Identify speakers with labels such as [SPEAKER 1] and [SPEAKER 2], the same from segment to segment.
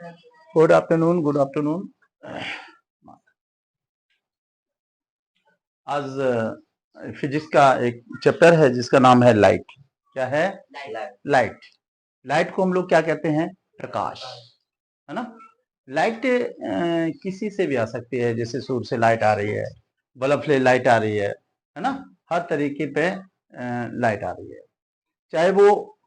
[SPEAKER 1] Good afternoon, good afternoon. आज physics का एक चैप्टर है जिसका नाम है लाइट। क्या है? लाइट। लाइट को हम लोग क्या कहते हैं? प्रकाश, है ना। लाइट किसी से भी आ सकती है, जैसे सूर्य से लाइट आ रही है, बल्ब से लाइट आ रही है ना। हर तरीके पे लाइट आ रही है। चाहे वो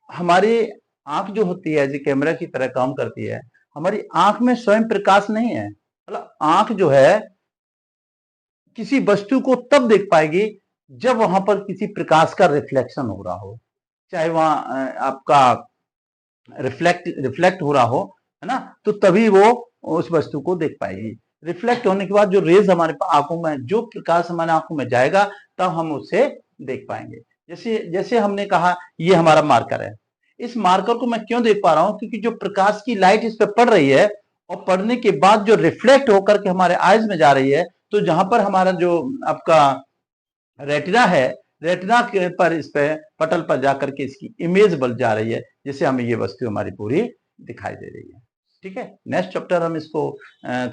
[SPEAKER 1] हमारी आंख जो होती है जो कैमरा की तरह काम करती है, हमारी आंख में स्वयं प्रकाश नहीं है। मतलब आंख जो है किसी वस्तु को तब देख पाएगी जब वहां पर किसी प्रकाश का रिफ्लेक्शन हो रहा हो, चाहे वहां आपका रिफ्लेक्ट हो रहा हो, है ना, तो तभी वो उस वस्तु को देख पाएगी। रिफ्लेक्ट होने के बाद जो रेज हमारे आंखों में, जो प्रकाश हमारे आंखों में जाएगा, तब हम उसे देख पाएंगे। जैसे जैसे हमने कहा ये हमारा मार्कर है, इस मार्कर को मैं क्यों देख पा रहा हूं? क्योंकि जो प्रकाश की लाइट इस पर पड़ रही है और पड़ने के बाद जो रिफ्लेक्ट होकर के हमारे आईज में जा रही है, तो जहां पर हमारा जो आपका रेटिना है, रेटिना के पर इस पे पटल पर जाकर के इसकी इमेज बन जा रही है, जिससे हमें ये वस्तु हमारी पूरी दिखाई दे रही है। ठीक है, नेक्स्ट चैप्टर हम इसको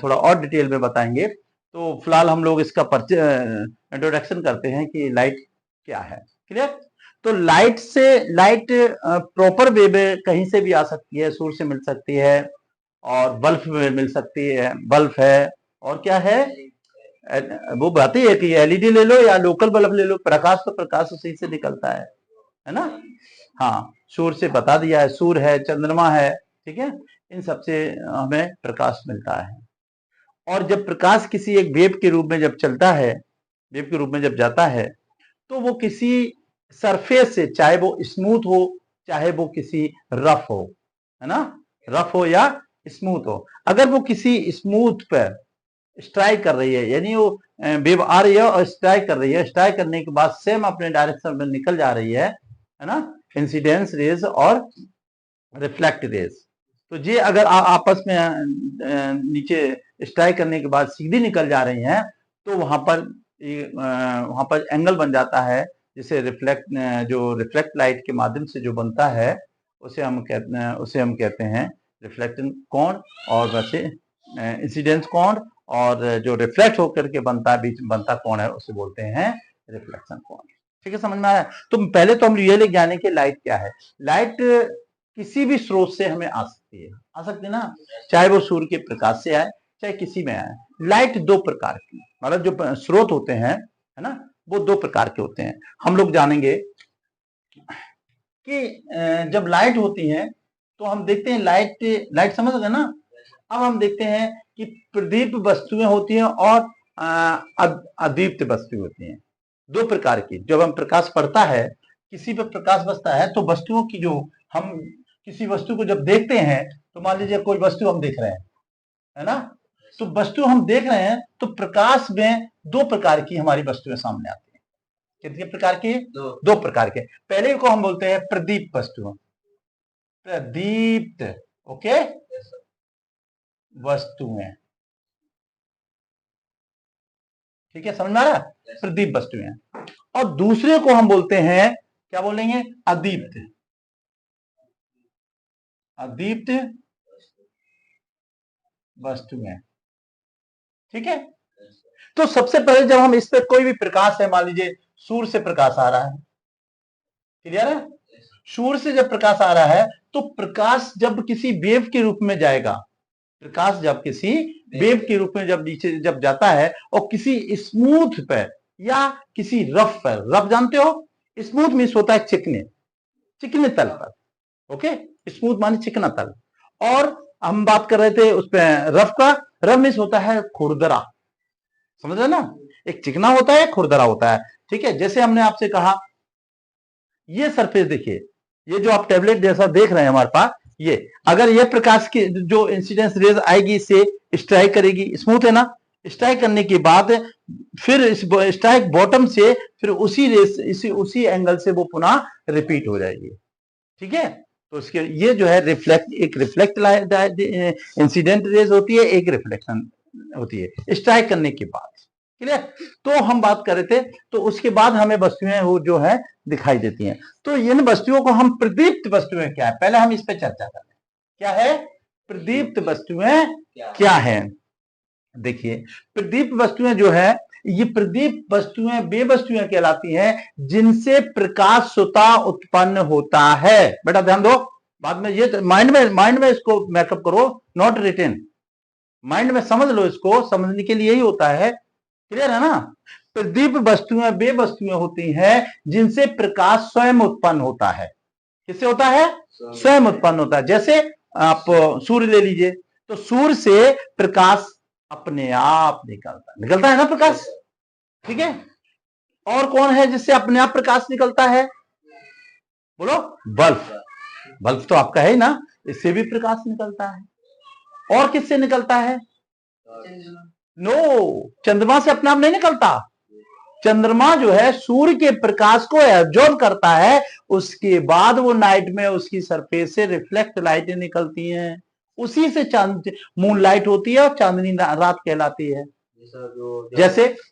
[SPEAKER 1] थोड़ा और डिटेल में बताएंगे। तो फिलहाल हम लोग इसका इंट्रोडक्शन करते हैं कि लाइट क्या है। क्लियर? तो लाइट प्रॉपर वे में कहीं से भी आ सकती है, सूर्य से मिल सकती है और बल्ब में मिल सकती है। बल्ब है और क्या है, वो बात ही है कि एलईडी ले लो या लोकल बल्ब ले लो, प्रकाश तो प्रकाश उसी से निकलता है ना। हाँ, सूर्य से बता दिया है, सूर्य है, चंद्रमा है, ठीक है, इन सबसे हमें प्रकाश मिलता है। और जब प्रकाश किसी एक वेव के रूप में जब चलता है, वेव के रूप में जब जाता है, तो वो किसी सरफेस से, चाहे वो स्मूथ हो चाहे वो किसी रफ हो, है ना, रफ हो या स्मूथ हो, अगर वो किसी स्मूथ पर स्ट्राइक कर रही है, यानी वो वेव आ रही है और स्ट्राइक कर रही है, स्ट्राइक करने के बाद सेम अपने डायरेक्शन में निकल जा रही है ना, इंसिडेंस रेज और रिफ्लेक्ट रेज। तो ये अगर आपस में नीचे स्ट्राइक करने के बाद सीधी निकल जा रही हैं, तो वहां पर एंगल बन जाता है, जिसे जो रिफ्लेक्ट लाइट के माध्यम से जो बनता है, उसे हम कहते हैं रिफ्लेक्शन कोण, और वैसे इंसिडेंस कोण, और जो रिफ्लेक्ट होकर के बनता है, बीच बनता कोण है, उसे बोलते हैं रिफ्लेक्शन कोण। ठीक है, समझ में आया? तो पहले तो हम ये ले जाने की लाइट क्या है। लाइट किसी भी स्रोत से हमें आ सकती है, ना, चाहे वो सूर्य के प्रकाश से आए चाहे किसी में आए। लाइट दो प्रकार की, मतलब जो स्रोत होते हैं, है ना, वो दो प्रकार के होते हैं। हम लोग जानेंगे कि जब लाइट होती है तो हम देखते हैं लाइट समझ गए ना। अब हम देखते हैं कि प्रदीप्त वस्तुएं होती हैं और अदीप्त वस्तुएं होती हैं, दो प्रकार की। जब हम प्रकाश पड़ता है, किसी पर प्रकाश बसता है, तो वस्तुओं की जो हम किसी वस्तु को जब देखते हैं, तो मान लीजिए कोई वस्तु हम देख रहे हैं, है ना, तो वस्तु हम देख रहे हैं, तो प्रकाश में दो प्रकार की हमारी वस्तुएं सामने आती हैं। कितने प्रकार की? दो प्रकार के। पहले को हम बोलते हैं प्रदीप्त वस्तुओं, प्रदीप्त, ओके, वस्तुएं। ठीक है, समझ में आ रहा है? प्रदीप्त वस्तुएं। और दूसरे को हम बोलते हैं, क्या बोलेंगे? अदीप्त, अदीप्त वस्तुएं। ठीक है, तो सबसे पहले जब हम इस पर कोई भी प्रकाश है, मान लीजिए सूर्य से प्रकाश आ रहा है, क्लियर है? सूर्य से जब प्रकाश आ रहा है, तो प्रकाश जब किसी वेव के रूप में जाएगा, प्रकाश जब किसी वेव के रूप में जब नीचे जब जाता है और किसी स्मूथ पर या किसी रफ पर, रफ जानते हो, स्मूथ मीन्स होता है चिकने, चिकने तल पर, ओके, स्मूथ माने चिकना तल। और हम बात कर रहे थे उस पर रफ का, रफ मीन्स होता है खुरदरा, समझ रहे ना, एक चिकना होता है, खुरदरा होता है। ठीक है, जैसे हमने आपसे कहा ये सरफेस देखिए, ये जो आप टेबलेट जैसा देख रहे हैं हमारे पास, ये अगर ये प्रकाश की जो इंसिडेंस रेज आएगी, इससे स्ट्राइक करेगी, स्मूथ है ना, स्ट्राइक करने के बाद फिर इस स्ट्राइक बॉटम से फिर उसी रेस उसी एंगल से वो पुनः रिपीट हो जाएगी। ठीक है, तो इसके ये जो है एक रिफ्लेक्ट इंसिडेंट रेज होती है, एक रिफ्लेक्शन होती है स्ट्राइक करने के बाद। क्लियर? तो हम बात कर रहे थे, तो उसके बाद हमें वस्तुएं वो जो है दिखाई देती हैं। तो इन वस्तुओं को हम प्रदीप्त वस्तुएं क्या है, पहले हम इस पे चर्चा करें। क्या है? प्रदीप्त वस्तुएं क्या है। देखिए प्रदीप्त वस्तुएं जो है, ये प्रदीप्त वस्तुएं वे वस्तुएं कहलाती हैं जिनसे प्रकाश स्वतः उत्पन्न होता है। बेटा ध्यान दो, बाद में ये माइंड में इसको मैकअप करो, नॉट रिटेन, माइंड में समझ लो, इसको समझने के लिए ही होता है। क्लियर है ना। प्रदीप्त वस्तुएं वे वस्तुएं होती हैं जिनसे प्रकाश स्वयं उत्पन्न होता है। किससे होता है? स्वयं उत्पन्न होता है। जैसे आप सूर्य ले लीजिए, तो सूर्य से प्रकाश अपने आप निकलता है ना प्रकाश, ठीक है। और कौन है जिससे अपने आप प्रकाश निकलता है? बोलो, बल्ब। बल्ब तो आपका है ना, इससे भी प्रकाश निकलता है। और किससे निकलता है? नो, चंद्रमा से अपने आप नहीं निकलता। चंद्रमा जो है सूर्य के प्रकाश को एब्जॉर्ब करता है, उसके बाद वो नाइट में उसकी सरफेस से रिफ्लेक्ट लाइटें निकलती हैं, उसी से चांद मून लाइट होती है और चांदनी रात कहलाती है।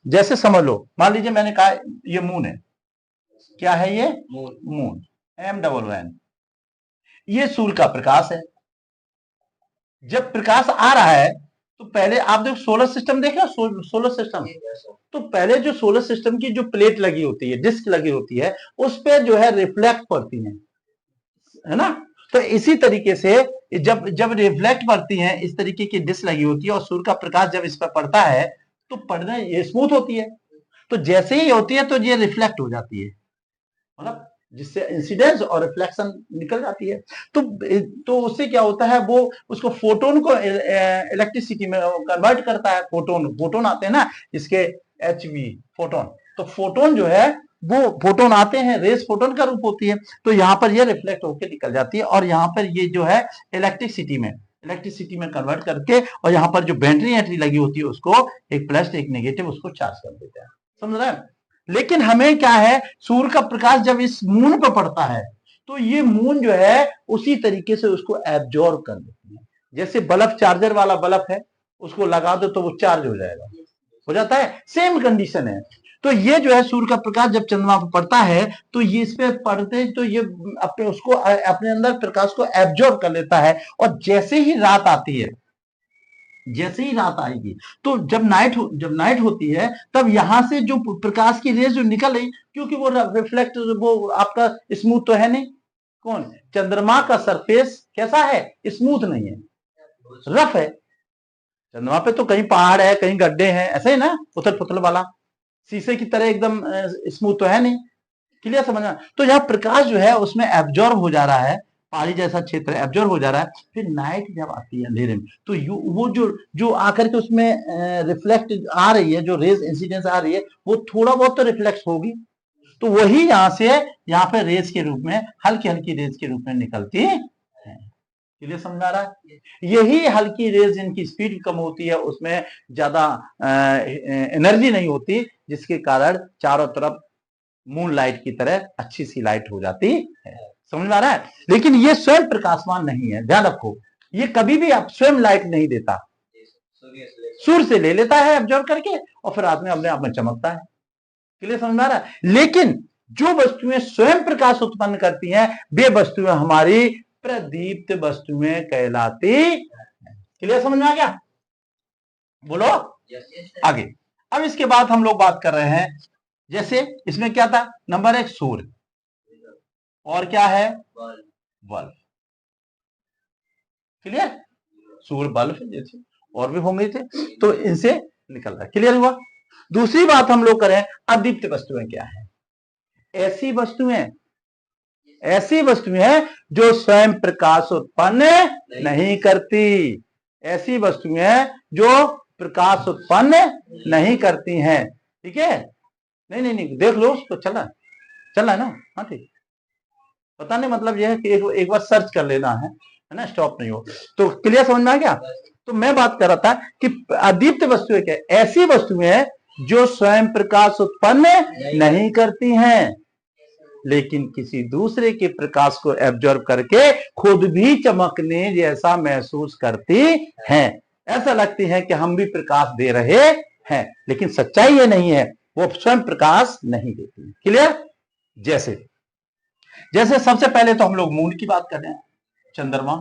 [SPEAKER 1] जैसे समझ लो, मान लीजिए मैंने कहा ये मून है। क्या है ये? Moon, MOON। ये सूर्य का प्रकाश है। जब प्रकाश आ रहा है तो पहले आप देखो सोलर सिस्टम देखे, सोलर सिस्टम, तो पहले जो सोलर सिस्टम की जो प्लेट लगी होती है, डिस्क लगी होती है, उस पे जो है रिफ्लेक्ट पड़ती है ना। तो इसी तरीके से जब रिफ्लेक्ट पड़ती है, इस तरीके की डिस्क लगी होती है और सूर्य का प्रकाश जब इस पर पड़ता है तो पड़ना ये स्मूथ होती है। तो जैसे ही होती है तो ये रिफ्लेक्ट हो जाती है, मतलब जिससे इंसिडेंस और रिफ्लेक्शन निकल जाती है। तो उससे क्या होता है, वो उसको फोटोन को इलेक्ट्रिसिटी में कन्वर्ट करता है। फोटोन आते हैं ना, इसके HV फोटोन। तो फोटोन जो है वो फोटोन आते हैं, रेस फोटोन का रूप होती है। तो यहाँ पर ये रिफ्लेक्ट होकर निकल जाती है और यहाँ पर ये जो है इलेक्ट्रिसिटी में कन्वर्ट करके, और यहाँ पर जो बैटरी लगी होती है उसको एक प्लस एक नेगेटिव उसको चार्ज कर देते हैं। समझ रहे हैं। लेकिन हमें क्या है, सूर्य का प्रकाश जब इस मून पर पड़ता है तो ये मून जो है उसी तरीके से उसको एब्जॉर्ब कर लेती है। जैसे बल्ब, चार्जर वाला बल्ब है, उसको लगा दो तो वो चार्ज हो जाएगा, हो जाता है। सेम कंडीशन है। तो ये जो है सूर्य का प्रकाश जब चंद्रमा पर पड़ता है तो ये इस पे पड़ते तो ये अपने अंदर प्रकाश को एब्जॉर्ब कर लेता है। और जैसे ही रात आती है, जैसे ही रात आएगी, तो जब नाइट होती है, तब यहां से जो प्रकाश की रेज जो निकल रही, क्योंकि वो रिफ्लेक्ट, वो आपका स्मूथ तो है नहीं। कौन? चंद्रमा का सरफेस कैसा है? स्मूथ नहीं है, रफ है। चंद्रमा पे तो कहीं पहाड़ है, कहीं गड्ढे हैं, ऐसे ही ना, उथल पुथल वाला, शीशे की तरह एकदम स्मूथ तो है नहीं। क्लियर समझना। तो यहाँ प्रकाश जो है उसमें एब्जॉर्ब हो जा रहा है, पहाड़ी जैसा क्षेत्र एब्जॉर्ब हो जा रहा है। फिर नाइट जब आती है अंधेरे में, तो वो जो आकर के उसमें रिफ्लेक्ट आ रही है, जो रेज इंसिडेंस आ रही है, वो थोड़ा बहुत तो रिफ्लेक्ट होगी। तो वही यहाँ से यहाँ पे रेज के रूप में, हल्की हल्की रेज के रूप में निकलती है। क्लियर समझ आ रहा है। यही हल्की रेज, जिनकी स्पीड कम होती है, उसमें ज्यादा एनर्जी नहीं होती, जिसके कारण चारों तरफ मून लाइट की तरह अच्छी सी लाइट हो जाती है। समझ में आ रहा है। लेकिन ये स्वयं प्रकाशमान नहीं है, ध्यान रखो। ये कभी भी आप स्वयं लाइट नहीं देता, सूर्य से ले लेता है एब्जॉर्ब करके, और फिर रात में अपने आप में चमकता है। क्लियर समझ में आ रहा है। लेकिन जो वस्तुएं स्वयं प्रकाश उत्पन्न करती हैं, वे वस्तुएं हमारी प्रदीप्त वस्तुएं कहलाती हैं। क्लियर समझ में आ गया? बोलो आगे। अब इसके बाद हम लोग बात कर रहे हैं, जैसे इसमें क्या था, नंबर 1 सूर्य, और क्या है? बल्ब। क्लियर? सूर्य, बल्ब, जैसे और भी होंगे थे, तो इनसे निकल रहा है। क्लियर हुआ? दूसरी बात हम लोग करें, अदीप्त वस्तुएं क्या है? ऐसी वस्तुएं जो स्वयं प्रकाश उत्पन्न नहीं करती। ऐसी वस्तुएं जो प्रकाश उत्पन्न नहीं करती हैं। ठीक है? नहीं, देख लो उसको, चल रहा है ना। हाँ ठीक, पता नहीं, मतलब यह है कि एक बार सर्च कर लेना है ना, स्टॉप नहीं हो। तो क्लियर समझ में आ गया। तो मैं बात कर रहा था कि अदीप्त वस्तुएं क्या? ऐसी वस्तुएं जो स्वयं प्रकाश उत्पन्न नहीं करती हैं, लेकिन किसी दूसरे के प्रकाश को एब्जॉर्ब करके खुद भी चमकने जैसा महसूस करती हैं। ऐसा लगती है कि हम भी प्रकाश दे रहे हैं, लेकिन सच्चाई ये नहीं है, वो स्वयं प्रकाश नहीं देती। क्लियर? जैसे सबसे पहले तो हम लोग मून की बात कर रहे हैं, चंद्रमा।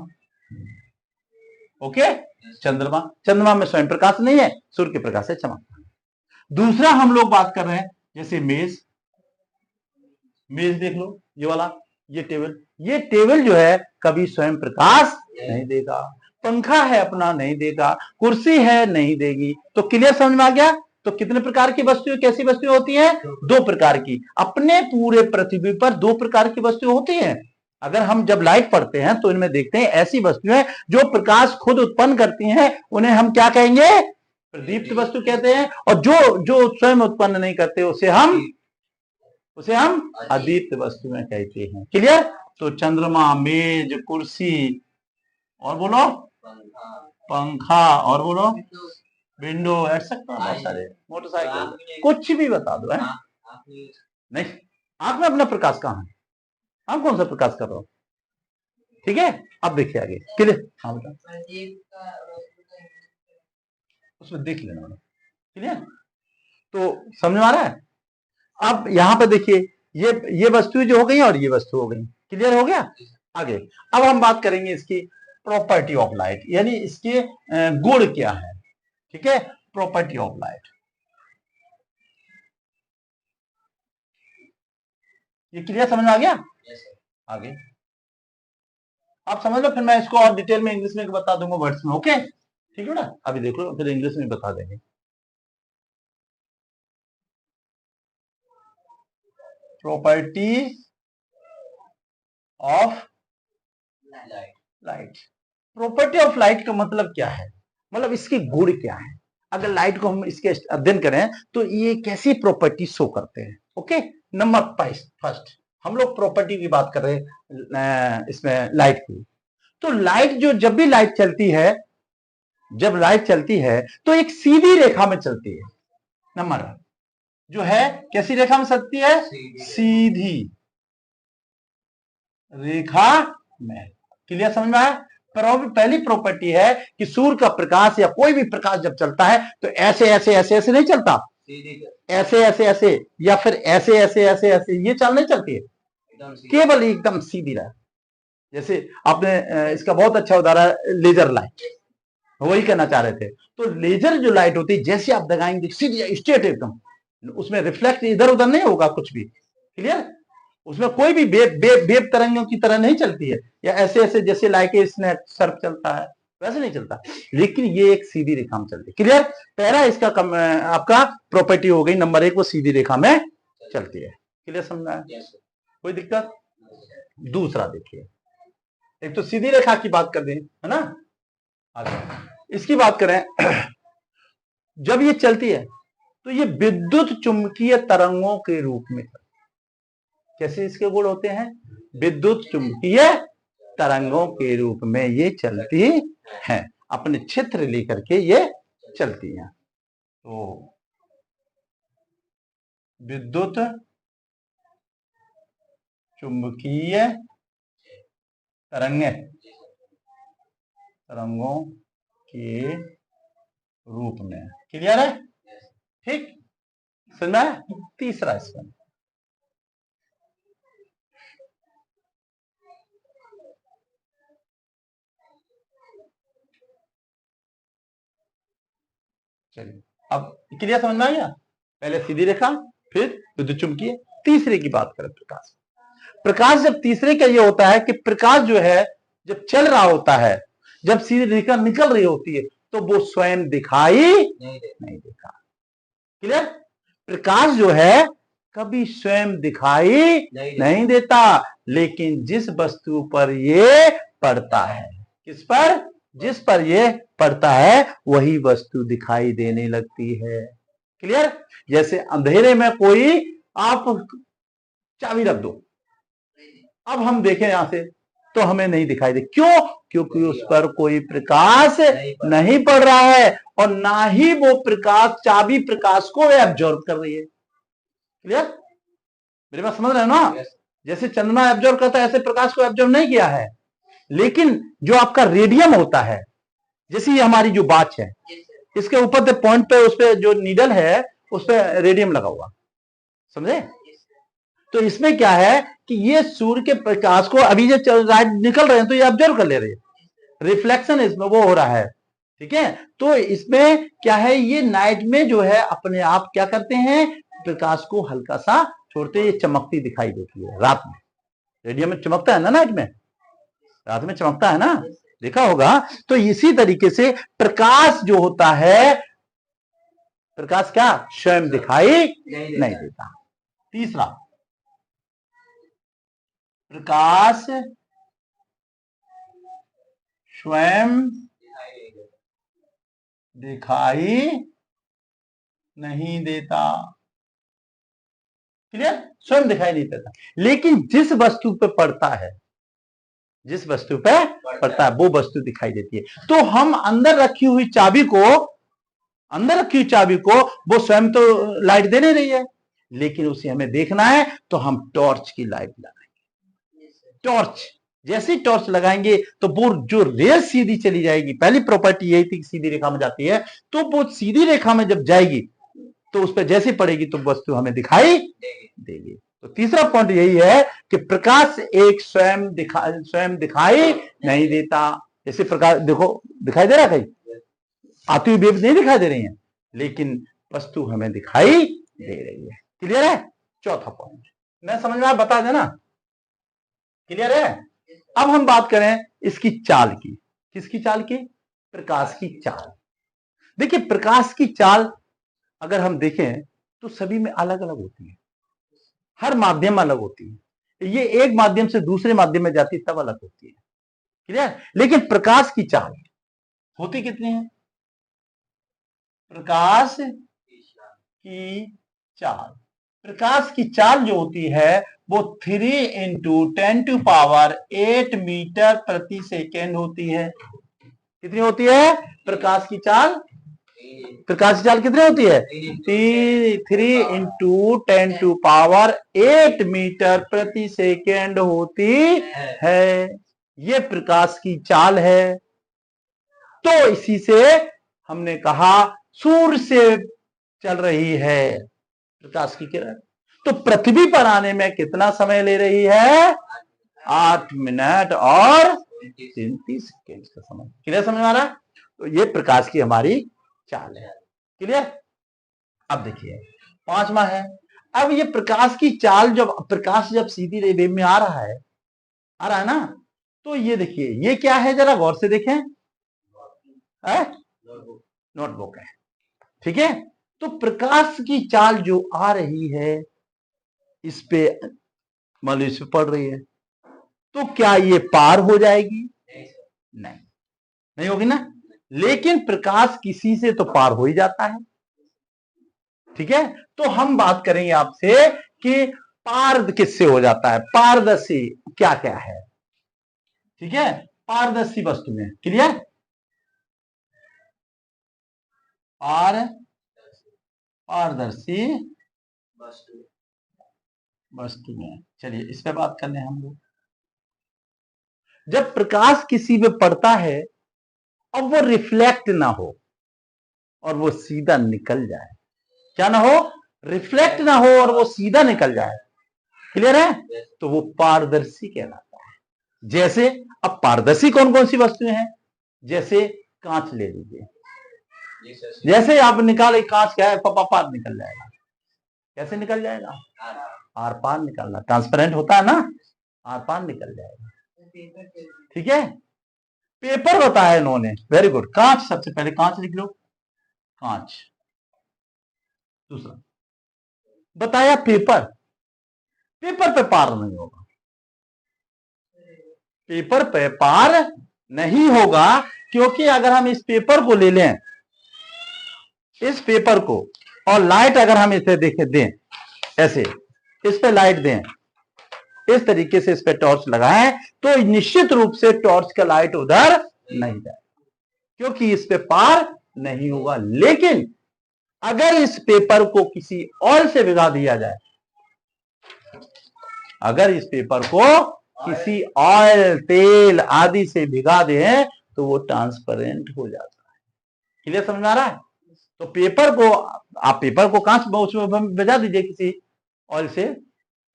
[SPEAKER 1] ओके, चंद्रमा, चंद्रमा में स्वयं प्रकाश नहीं है, सूर्य के प्रकाश से चमकता है। दूसरा हम लोग बात कर रहे हैं जैसे मेज, मेज देख लो, ये वाला, ये टेबल जो है कभी स्वयं प्रकाश नहीं देगा। पंखा है अपना, नहीं देगा। कुर्सी है, नहीं देगी। तो क्लियर समझ में आ गया? तो कितने प्रकार की वस्तुएं, कैसी वस्तुएं होती हैं? 2 प्रकार की। अपने पूरे पृथ्वी पर 2 प्रकार की वस्तुएं होती हैं। अगर हम जब लाइट पढ़ते हैं तो इनमें देखते हैं ऐसी वस्तुएं जो प्रकाश खुद उत्पन्न करती हैं, उन्हें हम क्या कहेंगे? प्रदीप्त वस्तु कहते हैं। और जो जो स्वयं उत्पन्न नहीं करते उसे हम अदीप्त वस्तुएं कहते हैं। क्लियर? तो चंद्रमा, मेज, कुर्सी, और बोलो पंखा, और बोलो विंडो, एटसेट्रा, बहुत सारे, मोटरसाइकिल, कुछ भी बता दो है। नहीं, आंख में अपना प्रकाश कहाँ है? आप कौन सा प्रकाश कर रहे हो? ठीक है, अब देखिए आगे। क्लियर? हाँ बता, उसमें देख लेना। क्लियर? तो समझ में आ रहा है? अब यहां पर देखिए, ये वस्तु जो हो गई और ये वस्तु हो गई। क्लियर हो गया? आगे अब हम बात करेंगे इसकी प्रॉपर्टी ऑफ लाइट, यानी इसके गुण क्या है। ठीक है, प्रॉपर्टी ऑफ लाइट, ये क्लियर समझ में आ गया? आगे आप समझ लो, फिर मैं इसको और डिटेल में इंग्लिश में बता दूंगा वर्ड्स में। ओके, ठीक है ना? अभी देख लो, फिर इंग्लिश में बता देंगे। Property of light, property of light का मतलब क्या है? मतलब इसके गुण क्या है? अगर लाइट को हम इसके अध्ययन करें तो ये कैसी प्रॉपर्टी शो करते हैं। ओके, नंबर फर्स्ट हम लोग प्रॉपर्टी की बात कर रहे हैं इसमें लाइट की। तो लाइट जब भी लाइट चलती है, जब लाइट चलती है तो एक सीधी रेखा में चलती है। नंबर जो है कैसी रेखा में चलती है? सीधी रेखा में। क्लियर समझ में आया? पहली प्रॉपर्टी है कि सूर्य का प्रकाश या कोई भी प्रकाश जब चलता है तो ऐसे ऐसे ऐसे ऐसे नहीं चलता, ऐसे ऐसे ऐसे, या फिर ऐसे ऐसे ऐसे ऐसे, ये चाल नहीं चलती है, केवल एकदम सीधी रहा। जैसे आपने इसका बहुत अच्छा उदाहरण लेजर लाइट, वही कहना चाह रहे थे। तो लेजर जो लाइट होती है, जैसे आप दगाएंगे सीधी स्ट्रेट एकदम, उसमें रिफ्लेक्ट इधर उधर नहीं होगा कुछ भी। क्लियर? उसमें कोई भी वेब तरंगों की तरह नहीं चलती है, या ऐसे ऐसे जैसे लाइक स्नैप सर्फ चलता है वैसे नहीं चलता, लेकिन ये एक सीधी रेखा में चलती है। क्लियर? पहला इसका आपका प्रॉपर्टी हो गई नंबर 1, वो सीधी रेखा में चलती है। क्लियर समझना है? कोई दिक्कत? दूसरा देखिए, एक तो सीधी रेखा की बात कर दें, है ना? आगे इसकी बात करें, जब ये चलती है तो ये विद्युत चुंबकीय तरंगों के रूप में, कैसे इसके गुण होते हैं? विद्युत चुंबकीय तरंगों के रूप में ये चलती है, अपने क्षेत्र लेकर के ये चलती है। तो विद्युत चुंबकीय तरंगों के रूप में। क्लियर है? ठीक, समझ में? तीसरा इसमें चलिए, अब क्लियर समझ में आ गया? पहले सीधी रेखा, फिर विद्युत चुंबकीय। तीसरे की बात करें, प्रकाश। प्रकाश जब तीसरे का ये होता है कि प्रकाश जो है जब चल रहा होता है, जब सीधी रेखा निकल रही होती है तो वो स्वयं दिखाई नहीं देता। क्लियर? प्रकाश जो है कभी स्वयं दिखाई नहीं देता, लेकिन जिस वस्तु पर ये पड़ता है, किस पर? जिस पर ये पड़ता है वही वस्तु दिखाई देने लगती है। क्लियर? जैसे अंधेरे में कोई आप चाबी रख दो, अब हम देखें यहां से तो हमें नहीं दिखाई दे। क्यों? क्योंकि उस पर कोई प्रकाश नहीं पड़ रहा है, और ना ही वो प्रकाश चाबी प्रकाश को एब्जॉर्ब कर रही है। क्लियर? मेरी बात समझ रहे हो ना? जैसे चंद्रमा एब्जॉर्ब करता है, ऐसे प्रकाश को एब्जॉर्ब नहीं किया है, लेकिन जो आपका रेडियम होता है, जैसे ये हमारी जो बाच है, इसके ऊपर पॉइंट पे उस पे जो नीडल है उस पे रेडियम लगा हुआ, समझे? तो इसमें क्या है कि ये सूर्य के प्रकाश को अभी जो लाइट निकल रहे हैं तो ये ऑब्जर्व कर ले रहे हैं, रिफ्लेक्शन इसमें वो हो रहा है, ठीक है। तो इसमें क्या है, ये नाइट में जो है अपने आप क्या करते हैं, प्रकाश को हल्का सा छोड़ते, ये चमकती दिखाई देती है रात में। रेडियम में चमकता है ना, नाइट में, रात में चमकता है ना, देखा होगा। तो इसी तरीके से प्रकाश जो होता है, प्रकाश क्या स्वयं दिखाई नहीं देता। तीसरा, प्रकाश स्वयं दिखाई नहीं देता। क्लियर, स्वयं दिखाई नहीं देता, लेकिन जिस वस्तु पे पड़ता है, जिस वस्तु पे पड़ता है वो वस्तु दिखाई देती है। तो हम अंदर रखी हुई चाबी को, अंदर रखी हुई चाबी को वो स्वयं तो लाइट दे नहीं रही है, लेकिन उसे हमें देखना है तो हम टॉर्च की लाइट लगाएंगे। टॉर्च, जैसे टॉर्च लगाएंगे तो वो जो रेस सीधी चली जाएगी, पहली प्रॉपर्टी यही थी कि सीधी रेखा में जाती है, तो वो सीधी रेखा में जब जाएगी तो उस पर जैसे पड़ेगी तो वस्तु हमें दिखाई देगी। तो तीसरा पॉइंट यही है कि प्रकाश एक स्वयं दिखाई नहीं देता। जैसे प्रकाश देखो दिखाई दे रहा है, कहीं आती हुई वेव्स नहीं दिखाई दे रही हैं, लेकिन वस्तु हमें दिखाई दे रही है। क्लियर है। चौथा पॉइंट मैं समझ में आया, बता देना। क्लियर है। अब हम बात करें इसकी चाल की। किसकी चाल की? प्रकाश की चाल। देखिए प्रकाश की चाल अगर हम देखें तो सभी में अलग अलग होती है, हर माध्यम अलग होती है। ये एक माध्यम से दूसरे माध्यम में जाती तब अलग होती है। क्लियर। लेकिन प्रकाश की चाल होती कितनी है? प्रकाश की चाल, प्रकाश की चाल जो होती है वो 3 × 10⁸ मीटर प्रति सेकेंड होती है। कितनी होती है प्रकाश की चाल? प्रकाश की चाल कितनी होती है? 3 × 10⁸ मीटर प्रति सेकेंड होती है। ये प्रकाश की चाल है। तो इसी से हमने कहा सूर्य से चल रही है प्रकाश की किरण। तो पृथ्वी पर आने में कितना समय ले रही है? 8 मिनट और 33 सेकेंड का समय। क्लियर समझ में आ रहा है? तो ये प्रकाश की हमारी चाल है। क्लियर। अब देखिए पांचवा है, अब ये प्रकाश की चाल, जब प्रकाश जब सीधी वेव में आ रहा है ना, तो ये देखिए ये क्या है, जरा गौर से देखें। नोटबुक है, ठीक है। तो प्रकाश की चाल जो आ रही है इस पे, मान लो इस पे पड़ रही है, तो क्या ये पार हो जाएगी? नहीं होगी ना। लेकिन प्रकाश किसी से तो पार हो ही जाता है, ठीक है। तो हम बात करेंगे आपसे कि पार किससे हो जाता है, पारदर्शी क्या क्या है, ठीक है। पारदर्शी वस्तु में। क्लियर। पारदर्शी वस्तु में, चलिए इस पे बात कर लें हम लोग। जब प्रकाश किसी पे पड़ता है और वो रिफ्लेक्ट ना हो और वो सीधा निकल जाए, क्या ना हो? रिफ्लेक्ट ना हो और वो सीधा निकल जाए। क्लियर है। तो वो पारदर्शी कहलाता है। जैसे अब पारदर्शी कौन कौन सी वस्तुएं हैं? जैसे कांच ले लीजिए, जैसे आप निकाले कांच, क्या है पार निकल जाएगा। कैसे निकल जाएगा? आर पार निकलना, ट्रांसपेरेंट होता है ना, आर पार निकल जाएगा, ठीक है। पेपर बताया इन्होंने, वेरी गुड। कांच, सबसे पहले कांच लिख लो, कांच। दूसरा बताया पेपर, पेपर पे पार नहीं होगा, पेपर पे पार नहीं होगा, क्योंकि अगर हम इस पेपर को ले लें, इस पेपर को, और लाइट अगर हम इसे देखें दें, ऐसे इस पे लाइट दें, इस तरीके से इस पे टॉर्च लगाएं, तो निश्चित रूप से टॉर्च का लाइट उधर नहीं जाएगा, क्योंकि इस पे पार नहीं होगा। लेकिन अगर इस पेपर को किसी ऑयल से भिगा दिया जाए, अगर इस पेपर को किसी ऑयल, तेल आदि से भिगा दें तो वो ट्रांसपेरेंट हो जाता है। क्लियर समझ में आ रहा है? तो पेपर को, आप पेपर को कांच उसमें भिजा दीजिए किसी ऑयल से,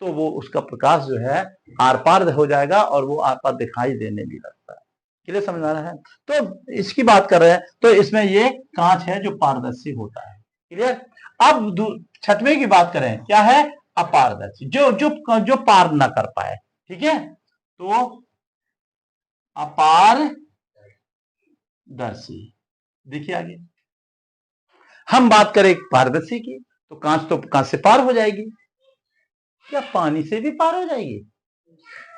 [SPEAKER 1] तो वो उसका प्रकाश जो है आर पार हो जाएगा और वो आर पार दिखाई देने भी लगता है। क्लियर समझ आ रहा है? तो इसकी बात कर रहे हैं, तो इसमें ये कांच है जो पारदर्शी होता है। क्लियर। अब छठवें की बात करें, क्या है? अपारदर्शी, जो जो जो पार ना कर पाए। ठीक है, तो अपारदर्शी। देखिए आगे, हम बात करें पारदर्शी की, तो कांच से पार हो जाएगी। क्या पानी से भी पार हो जाएगी?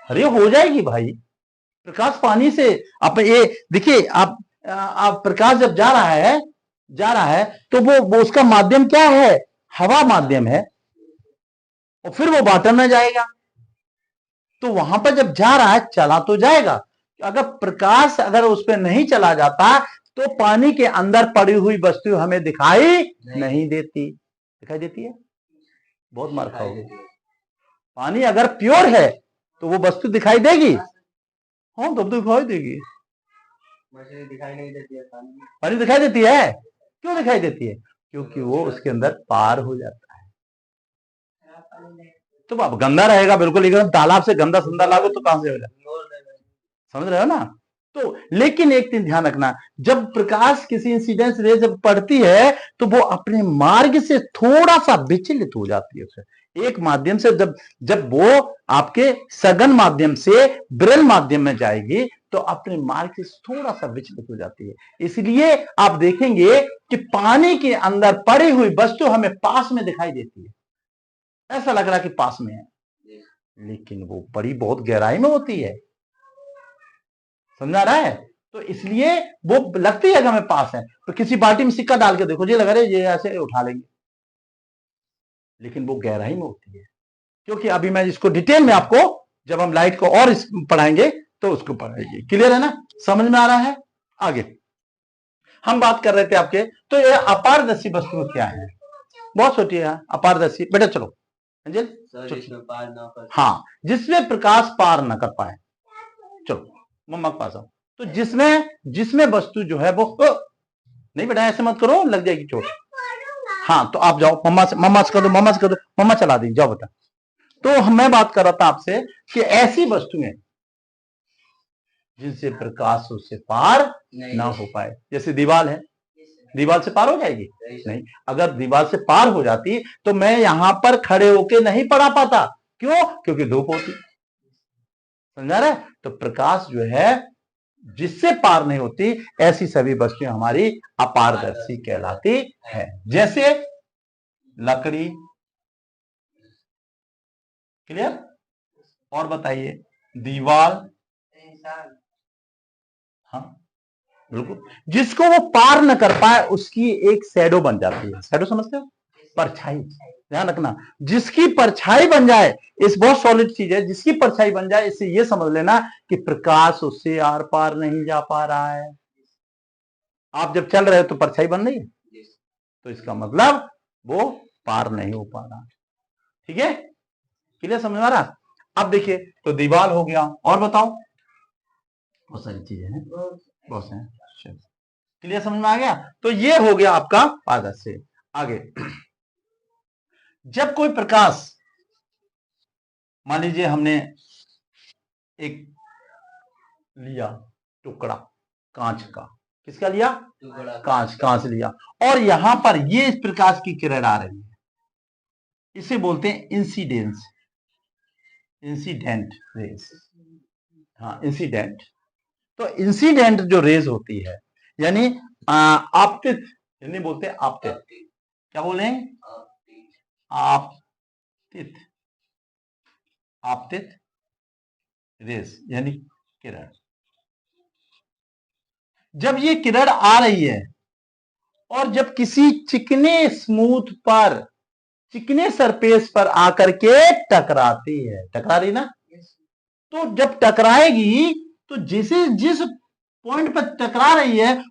[SPEAKER 1] अरे हो जाएगी भाई, प्रकाश पानी से। आप ये देखिए, आप प्रकाश जब जा रहा है तो वो उसका माध्यम क्या है? हवा माध्यम है, और फिर वो वाटर में जाएगा। तो वहां पर जब जा रहा है, चला तो जाएगा। अगर प्रकाश अगर उस पर नहीं चला जाता तो पानी के अंदर पड़ी हुई वस्तु हमें दिखाई नहीं देती। दिखाई देती है? बहुत मार खाओगे। पानी अगर प्योर है तो वो वस्तु दिखाई देगी। हाँ, तब तो दिखाई देगी। दिखाई नहीं देती है पानी दिखाई देती है। क्यों दिखाई देती है? क्योंकि वो उसके अंदर पार हो जाता है। तो अब गंदा रहेगा बिल्कुल, एकदम तालाब से गंदा सुंदर लागो तो कहां से हो जाए? समझ रहे हो ना? तो लेकिन एक दिन ध्यान रखना, जब प्रकाश किसी इंसिडेंस रे जब पड़ती है तो वो अपने मार्ग से थोड़ा सा विचलित हो जाती है। उससे एक माध्यम से जब वो आपके सघन माध्यम से विरल माध्यम में जाएगी तो अपने मार्ग से थोड़ा सा विचलित हो जाती है। इसलिए आप देखेंगे कि पानी के अंदर पड़ी हुई वस्तु हमें पास में दिखाई देती है, ऐसा लग रहा है कि पास में है, लेकिन वो बड़ी बहुत गहराई में होती है। समझा रहा है? तो इसलिए वो लगती है कि हमें पास है, तो किसी बाल्टी में सिक्का डाल के देखो, ये लग रहा है ये ऐसे उठा लेंगे, लेकिन वो गहराई में होती है। क्योंकि अभी मैं इसको डिटेल में आपको, जब हम लाइट को और पढ़ाएंगे तो उसको पढ़ाएंगे। क्लियर है ना? समझ में आ रहा है? आगे हम बात कर रहे थे आपके, तो ये अपारदर्शी वस्तु क्या है? बहुत छोटी है अपारदर्शी। बेटा चलो अंजल, हाँ, जिसमें प्रकाश पार न कर पाए। चलो मम्मा के पास आओ। तो जिसमें वस्तु जो है वो नहीं, बेटा ऐसे मत करो, लग जाएगी चोट। हाँ, तो आप जाओ, मम्मा से कर दो, मम्मा चला दी, जाओ बेटा। तो मैं बात कर रहा था आपसे कि ऐसी वस्तुएं जिनसे प्रकाश उससे पार ना हो पाए, जैसे दीवार है, दीवार से पार हो जाएगी? नहीं। अगर दीवार से पार हो जाती तो मैं यहां पर खड़े होके नहीं पढ़ा पाता। क्यों? क्योंकि धूप होती। समझा रहे? तो प्रकाश जो है जिससे पार नहीं होती, ऐसी सभी वस्तुएं हमारी अपारदर्शी कहलाती है। जैसे लकड़ी। क्लियर? और बताइए, दीवार। हाँ बिल्कुल, जिसको वो पार न कर पाए उसकी एक शैडो बन जाती है। शैडो समझते हो? परछाई। ध्यान रखना, जिसकी परछाई बन जाए, इस बहुत सॉलिड चीज है, जिसकी परछाई बन जाए, इससे ये समझ लेना कि प्रकाश उससे आर पार नहीं जा पा रहा है। आप जब चल रहे हो तो परछाई बन रही है, तो इसका मतलब वो पार नहीं हो पा रहा। ठीक है? क्लियर समझ आ रहा? अब देखिए, तो दीवार हो गया, और बताओ, बहुत सारी चीजें हैं, बहुत हैं। क्लियर समझ में आ गया? तो ये हो गया आपका पारदर्शी। आगे, जब कोई प्रकाश, मान लीजिए हमने एक लिया टुकड़ा कांच का, किसका लिया? कांच लिया, और यहां पर ये इस प्रकाश की किरण आ रही है, इसे बोलते हैं इंसिडेंस, इंसिडेंट रेज। हाँ, इंसिडेंट। तो इंसिडेंट जो रेज होती है, यानी आपतित, हिंदी बोलते हैं आपतित। क्या बोले? आपतित, आपतित रेज यानी किरण। जब ये किरण आ रही है और जब किसी चिकने स्मूथ पर, चिकने सरफेस पर आकर के टकराती है, टकरा रही ना, तो जब टकराएगी तो जिस पॉइंट पर टकरा रही है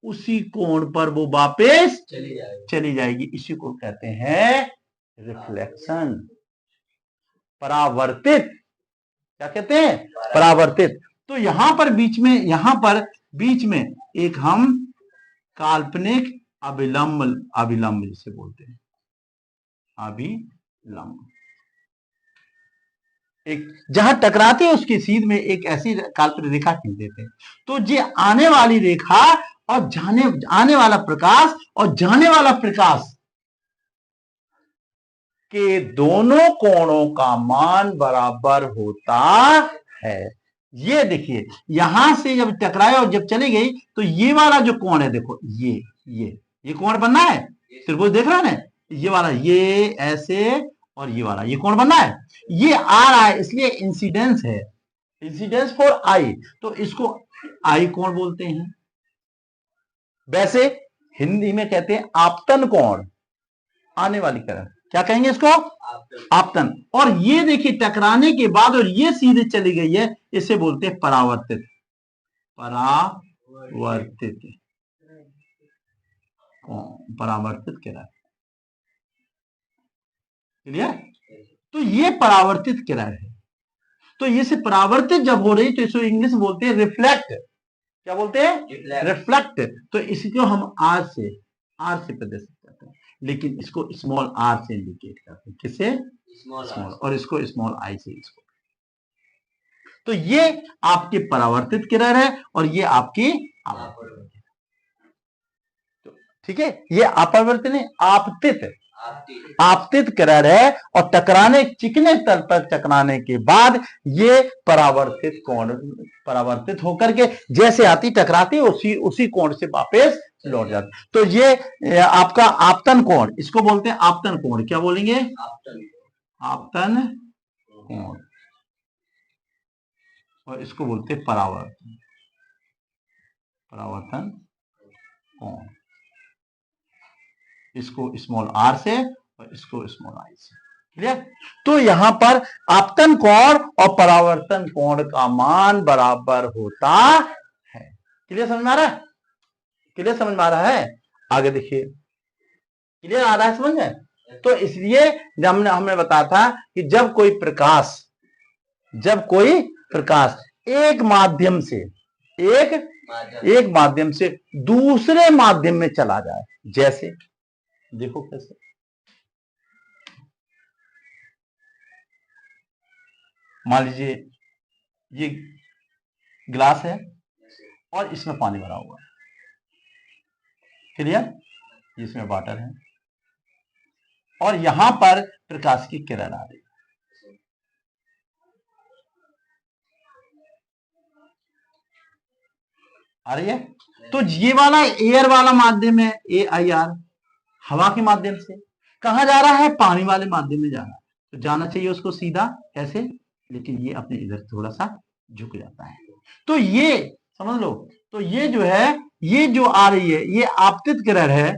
[SPEAKER 1] उसी कोण पर वो वापस चली जाएगी। इसी को कहते हैं रिफ्लेक्शन, परावर्तित। क्या कहते हैं? परावर्तित। तो यहां पर बीच में एक हम काल्पनिक अभिलंब जिसे बोलते हैं, अभिलंब। एक जहां टकराते हैं उसकी सीध में एक ऐसी काल्पनिक रेखा खींच देते हैं। तो ये आने वाली रेखा और आने वाला प्रकाश और जाने वाला प्रकाश के दोनों कोणों का मान बराबर होता है। ये देखिए यहां से जब टकराए और जब चली गई तो ये वाला जो कोण है, देखो ये कोण बनना है, त्रिभुज देख रहा है ना, ये वाला ये ऐसे और ये वाला ये कोण बनना है, ये आ रहा है, इसलिए इंसिडेंस है, इंसिडेंस फॉर आई, तो इसको आई कोण बोलते हैं। वैसे हिंदी में कहते हैं आपतन कोण, आने वाली किरण, क्या कहेंगे इसको? आपतन। और ये देखिए टकराने के बाद और ये सीधे चली गई है, इसे बोलते हैं परावर्तित, परावर्तित परावर्तित किरण। क्लियर? तो ये परावर्तित किरण है। तो ये से परावर्तित जब हो रही तो इसको इंग्लिश में बोलते हैं रिफ्लेक्ट। क्या बोलते हैं? रिफ्लेक्ट। तो इसको हम आर से प्रदर्शित करते हैं, लेकिन इसको स्मॉल आर से इंडिकेट करते हैं। किससे? स्मॉल। और इसको स्मॉल आई से। इसको तो ये आपकी परावर्तित किरण है और ये आपकी आपतित। ठीक है, ये अपरिवर्तित नहीं, आपतित किरण है और टकराने चिकने तल पर टकराने के बाद ये परावर्तित कोण, परावर्तित होकर के जैसे आती टकराती उसी कोण से वापस लौट जाती। तो ये आपका आपतन कोण, इसको बोलते हैं आपतन कोण। क्या बोलेंगे? आपतन कोण। और इसको बोलते हैं परावर्तन, परावर्तन कोण। इसको स्मॉल आर से और इसको स्मॉल आई से। क्लियर? तो यहां पर आपतन कोण और परावर्तन कोण का मान बराबर होता है। क्लियर समझ में आ रहा है? क्लियर समझ में आ रहा है? आगे देखिए, क्लियर आ रहा है समझ में? तो इसलिए हमने बताया था कि जब कोई प्रकाश एक माध्यम से दूसरे माध्यम में चला जाए, जैसे देखो कैसे, मान लीजिए ये गिलास है और इसमें पानी भरा हुआ है। क्लियर? इसमें वाटर है और यहां पर प्रकाश की किरण आ रही है। आ रही है? तो ये वाला एयर वाला माध्यम है, AIR, हवा के माध्यम से कहां जा रहा है? पानी वाले माध्यम में जा रहा है। तो जाना चाहिए उसको सीधा ऐसे, लेकिन ये अपने इधर थोड़ा सा झुक जाता है। तो ये समझ लो, तो ये जो है, ये जो आ रही है ये आपतित किरण है,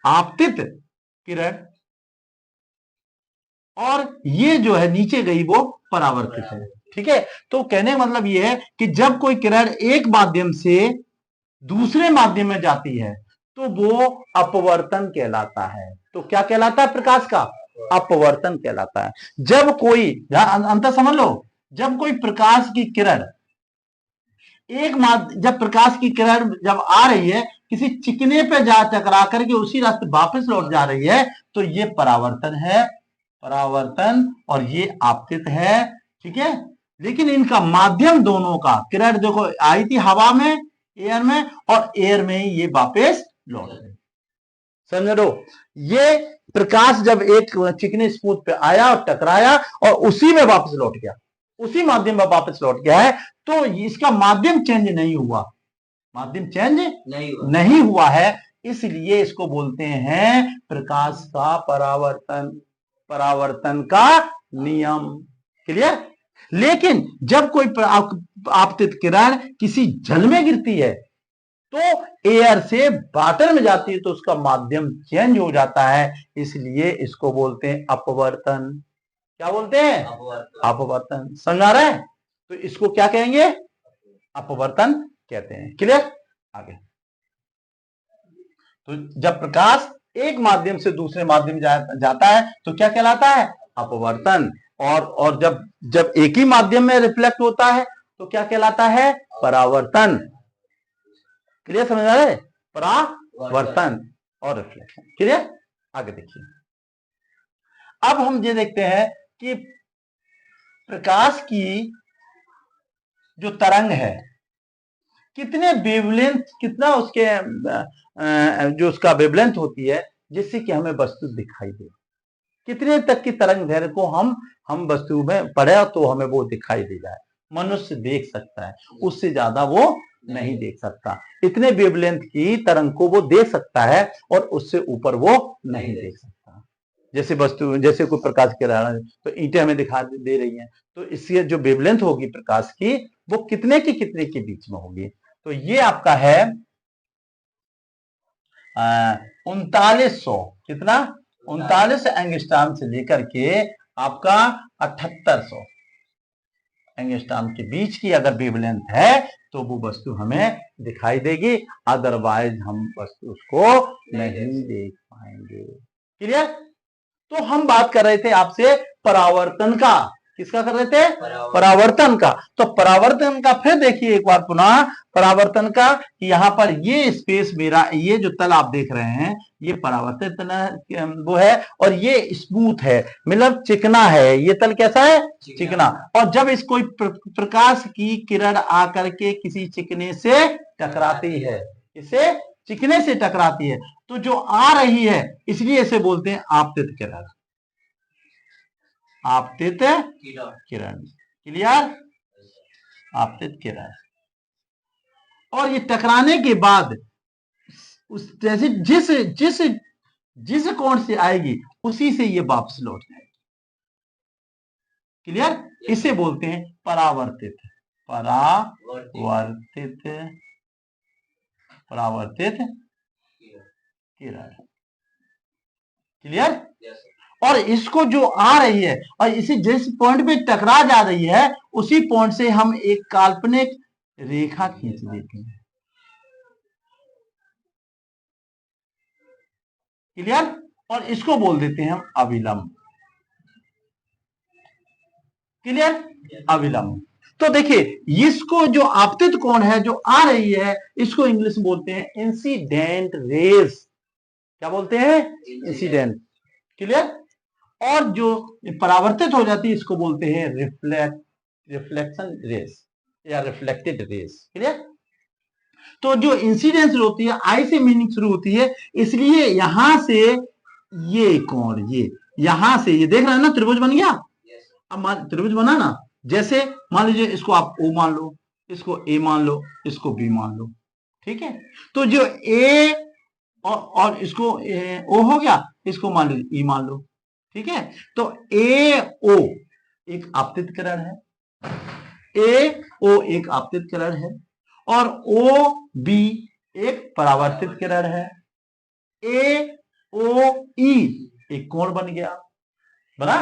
[SPEAKER 1] आपतित किरण, और ये जो है नीचे गई वो परावर्तित है। ठीक है? तो कहने का मतलब ये है कि जब कोई किरण एक माध्यम से दूसरे माध्यम में जाती है तो वो अपवर्तन कहलाता है। तो क्या कहलाता है? प्रकाश का अपवर्तन कहलाता है। जब कोई, अंतर समझ लो, जब कोई प्रकाश की किरण जब प्रकाश की किरण जब आ रही है किसी चिकने पे जा टकरा करके उसी रास्ते वापस लौट जा रही है, तो ये परावर्तन है, परावर्तन, और ये आपतित है। ठीक है? लेकिन इनका माध्यम दोनों का, किरण देखो आई थी हवा में, एयर में, और एयर में ही ये वापस लौट गए। समझ लो, ये प्रकाश जब एक चिकने स्पूत पे आया और टकराया और उसी में वापस लौट गया, उसी माध्यम में वापस लौट गया है, तो इसका माध्यम चेंज नहीं हुआ, माध्यम चेंज नहीं हुआ है, इसलिए इसको बोलते हैं प्रकाश का परावर्तन, परावर्तन का नियम। क्लियर? लेकिन जब कोई आपतित किरण किसी जल में गिरती है तो एयर से वाटर में जाती है, तो उसका माध्यम चेंज हो जाता है, इसलिए इसको बोलते हैं अपवर्तन। क्या बोलते हैं? अपवर्तन। समझ आ रहा है? तो इसको क्या कहेंगे? अपवर्तन कहते हैं। क्लियर? आगे, तो जब प्रकाश एक माध्यम से दूसरे माध्यम जाता है तो क्या कहलाता है? अपवर्तन। और जब एक ही माध्यम में रिफ्लेक्ट होता है तो क्या कहलाता है? परावर्तन। क्लियर समझ आ रहा है? परावर्तन और रिफ्लेक्शन। क्लियर? आगे देखिए, अब हम ये देखते हैं कि प्रकाश की जो तरंग है कितने वेवलेंथ, कितना उसके जो उसका वेवलेंथ होती है जिससे कि हमें वस्तु दिखाई दे, कितने तक की तरंग दैर्घ्य को हम वस्तु में पढ़े तो हमें वो दिखाई दे जाए। मनुष्य देख सकता है, उससे ज्यादा वो नहीं देख सकता। इतने वेवलेंथ की तरंग को वो देख सकता है और उससे ऊपर वो नहीं देख सकता। जैसे वस्तु, जैसे कोई प्रकाश की किरण तो ईंटें हमें दिखा दे रही हैं, तो इससे जो वेवलेंथ होगी प्रकाश की वो कितने के बीच में होगी। तो ये आपका है 3900, कितना 39 एंगस्ट्रॉम से लेकर के आपका 7800 एंगस्ट्रॉम के बीच की अगर वेवलेंथ है तो वो वस्तु हमें दिखाई देगी, अदरवाइज हम वस्तु उसको नहीं देख पाएंगे। क्लियर? तो हम बात कर रहे थे आपसे परावर्तन का, किसका कर रहे थे? परावर्तन का। तो परावर्तन का फिर देखिए एक बार पुनः परावर्तन का, कि यहां पर ये स्पेस मेरा, ये जो तल आप देख रहे हैं ये परावर्तित वो है और ये स्मूथ है, मतलब चिकना है। ये तल कैसा है? चिकना। और जब इस कोई प्रकाश की किरण आकर के किसी चिकने से टकराती है, इसे चिकने से टकराती है, तो जो आ रही है इसलिए इसे बोलते हैं आपतित किरण, आपतित किरण। क्लियर? आपतित किरण। और ये टकराने के बाद उस जैसे जिस जिस जिस कोण से आएगी उसी से ये वापस लौट जाएगी। क्लियर? इसे बोलते हैं परावर्तित, परावर्तित, परावर्तित किरण। क्लियर? और इसको जो आ रही है और इसी जिस पॉइंट पे टकरा जा रही है उसी पॉइंट से हम एक काल्पनिक रेखा खींच देते हैं। क्लियर? और इसको बोल देते हैं हम अविलंब। क्लियर? अविलंब। तो देखिए इसको जो आपतित कोण है जो आ रही है इसको इंग्लिश में बोलते हैं इंसिडेंट रेज। क्या बोलते हैं? इंसिडेंट। क्लियर? और जो परावर्तित हो जाती है इसको बोलते हैं रिफ्लेक्शन रेस या रिफ्लेक्टेड रेस। क्लियर? तो जो इंसिडेंस होती है आई से मीनिंग शुरू होती है, इसलिए यहां से ये कोण, ये यहां से ये देख रहे हैं ना, त्रिभुज बन गया। अब त्रिभुज बना ना, जैसे मान लीजिए इसको आप ओ मान लो, इसको ए मान लो, इसको बी मान लो। ठीक है? तो जो ए और इसको ओ हो गया, इसको मान लीजिए ई मान लो। ठीक है? तो ए ओ एक आपतित किरण है, ए ओ एक आपतित किरण है, और ओ बी एक परावर्तित किरण है। ए ओ ई एक कोण बन गया, बना?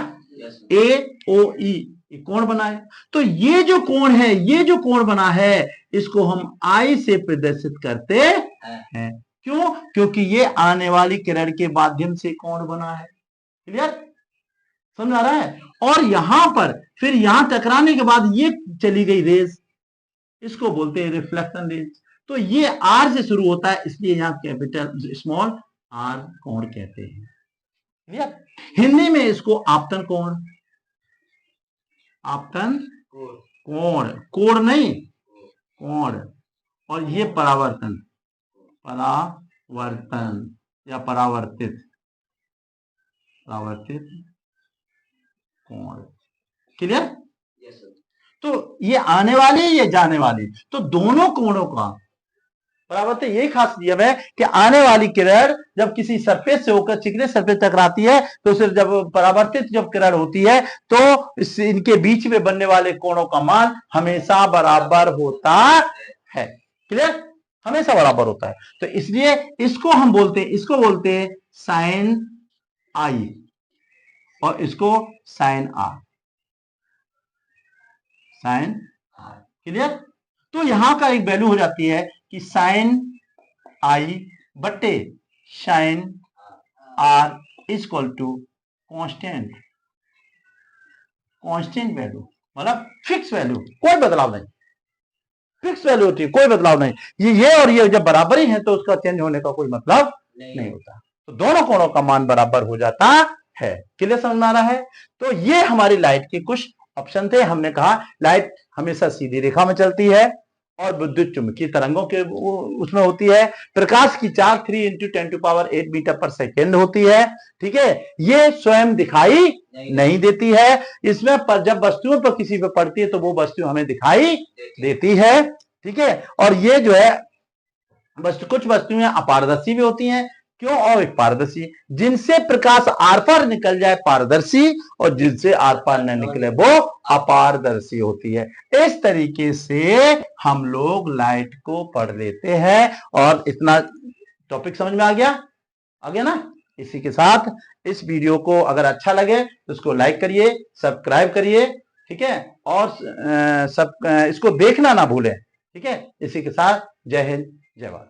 [SPEAKER 1] ए ओ ई एक कोण बना है। तो ये जो कोण है, ये जो कोण बना है इसको हम आई से प्रदर्शित करते हैं। क्यों? क्योंकि ये आने वाली किरण के माध्यम से कोण बना है। क्लियर? समझ आ रहा है? और यहां पर फिर यहां टकराने के बाद ये चली गई रेज, इसको बोलते हैं रिफ्लेक्शन रेज। तो ये आर से शुरू होता है, इसलिए यहां कैपिटल स्मॉल आर कोण कहते हैं। क्लियर? हिंदी में इसको आपतन कोण, आपतन कोण, कोण नहीं कोण। और ये परावर्तन, परावर्तन या परावर्तित, परावर्तित कोण। क्लियर? तो ये आने वाली, ये जाने वाली, तो दोनों कोणों का परावर्तित यही खास नियम है कि आने वाली किरण जब किसी सरफेस से होकर चिकने सरफेस टकराती है तो फिर जब परावर्तित जब किरण होती है तो इनके बीच में बनने वाले कोणों का मान हमेशा बराबर होता है। क्लियर? हमेशा बराबर होता है। तो इसलिए इसको हम बोलते हैं, इसको बोलते हैं साइन आई और इसको sine R, sine R. Clear? तो यहां का एक वैल्यू हो जाती है कि साइन आई बटे sine R is equal to constant, constant value मतलब फिक्स वैल्यू, कोई बदलाव नहीं, फिक्स वैल्यू होती है, कोई बदलाव नहीं। ये और ये जब बराबर ही है तो उसका चेंज होने का कोई मतलब नहीं होता। तो दोनों कोणों का मान बराबर हो जाता है। क्लियर समझ में आ रहा है? तो ये हमारी लाइट के कुछ ऑप्शन थे। हमने कहा लाइट हमेशा सीधी रेखा में चलती है और विद्युत चुंबकीय तरंगों के उसमें होती है। प्रकाश की चाल 3 × 10⁸ मीटर पर सेकेंड होती है। ठीक है, ये स्वयं दिखाई नहीं देती है। इसमें पर जब वस्तुओं पर किसी पे पड़ती है तो वो वस्तु हमें दिखाई देती है। ठीक है, और ये जो है कुछ वस्तुएं अपारदर्शी भी होती हैं। क्यों? और पारदर्शी, जिनसे प्रकाश आर पार निकल जाए पारदर्शी, और जिनसे आर पार न निकले वो अपारदर्शी होती है। इस तरीके से हम लोग लाइट को पढ़ लेते हैं। और इतना टॉपिक समझ में आ गया ना? इसी के साथ इस वीडियो को अगर अच्छा लगे तो उसको लाइक करिए, सब्सक्राइब करिए। ठीक है, और इसको देखना ना भूलें। ठीक है, इसी के साथ जय हिंद, जय भारत।